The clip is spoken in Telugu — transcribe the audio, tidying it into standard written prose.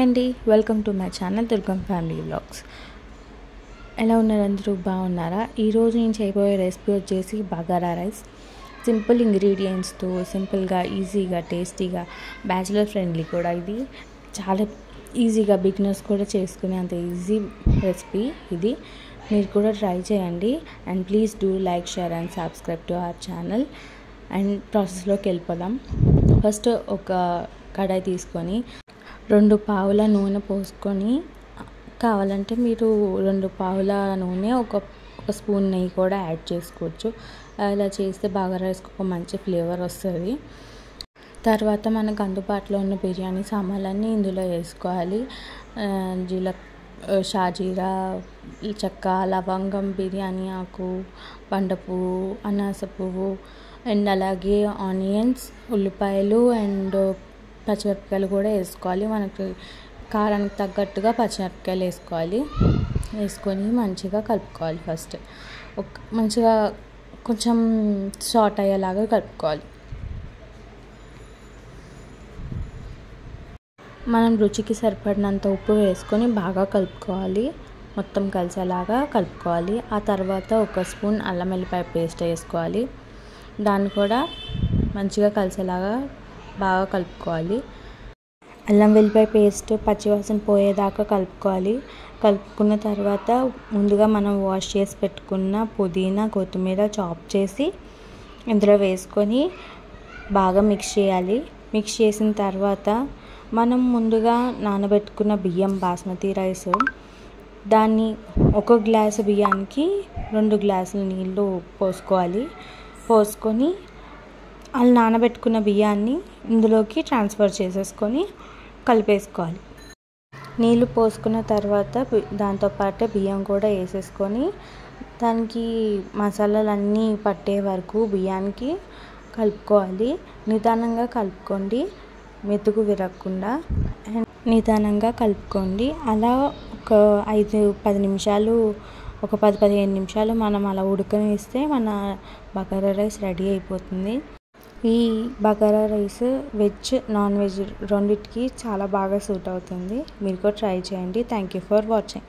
అండి, welcome to my channel Durgam family vlogs. ఎలా ఉన్నారు అందరూ? బాగున్నారా? ఈరోజు నేను చేయబోయే రెసిపీ వచ్చేసి బగారా రైస్. సింపుల్ ఇంగ్రీడియంట్స్తో సింపుల్గా, ఈజీగా, టేస్టీగా, బ్యాచిలర్ ఫ్రెండ్లీ కూడా. ఇది చాలా ఈజీగా బిగినర్స్ కూడా చేసుకునే అంత ఈజీ రెసిపీ ఇది. మీరు కూడా ట్రై చేయండి. And please do like, share and subscribe to our channel. And ప్రాసెస్లోకి వెళ్ళిపోదాం. ఫస్ట్ ఒక కడాయి తీసుకొని 2 పావుల నూనె పోసుకొని, కావాలంటే మీరు 2 పావుల నూనె ఒక స్పూన్ నెయ్యి కూడా యాడ్ చేసుకోవచ్చు. అలా చేస్తే బగారా రైస్కి ఒక మంచి ఫ్లేవర్ వస్తుంది. తర్వాత మనకు అందుబాటులో ఉన్న బిర్యానీ సామాన్లన్నీ ఇందులో వేసుకోవాలి. షాజీరా, చెక్క, లవంగం, బిర్యానీ ఆకు, బండ పువ్వు, అనాస పువ్వు, అండ్ అలాగే ఆనియన్స్, ఉల్లిపాయలు అండ్ పచ్చిమిరపకాయలు కూడా వేసుకోవాలి. మనకి కారానికి తగ్గట్టుగా పచ్చిమిరపకాయలు వేసుకొని మంచిగా కలుపుకోవాలి. ఫస్ట్ మంచిగా కొంచెం సాట్ అయ్యేలాగా కలుపుకోవాలి. మనం రుచికి సరిపడినంత ఉప్పు వేసుకొని బాగా కలుపుకోవాలి. మొత్తం కలిసేలాగా కలుపుకోవాలి. ఆ తర్వాత 1 స్పూన్ అల్లం వెల్లిపాయ పేస్ట్ వేసుకోవాలి. దాన్ని కూడా మంచిగా కలిసేలాగా బాగా కలుపుకోవాలి. అల్లం వెల్లిపాయ పేస్ట్ పచ్చివాసన పోయేదాకా కలుపుకోవాలి. కలుపుకున్న తర్వాత ముందుగా మనం వాష్ చేసి పెట్టుకున్న పుదీనా, కొత్తిమీర చాప్ చేసి ఇందులో వేసుకొని బాగా మిక్స్ చేయాలి. మిక్స్ చేసిన తర్వాత మనం ముందుగా నానబెట్టుకున్న బియ్యం, బాస్మతి రైస్, దాన్ని 1 గ్లాసు బియ్యానికి 2 గ్లాసుల నీళ్ళు పోసుకొని అలా నానబెట్టుకున్న బియ్యాన్ని ఇందులోకి ట్రాన్స్ఫర్ చేసేసుకొని కలిపేసుకోవాలి. నీళ్ళు పోసుకున్న తర్వాత దాంతోపాటు బియ్యం కూడా వేసేసుకొని దానికి మసాలాలన్నీ పట్టే వరకు బియ్యానికి కలుపుకోవాలి. నిదానంగా కలుపుకోండి, మెతుకు విరగకుండా నిదానంగా కలుపుకోండి. అలా ఒక 5-10 నిమిషాలు, ఒక 10-15 నిమిషాలు మనం అలా ఉడకనిస్తే మన బగారా రైస్ రెడీ అయిపోతుంది. ఈ bagara rice veg, non veg రెండింటికి చాలా బాగా సూట్ అవుతుంది. మీరు కూడా ట్రై చేయండి. Thank you for watching.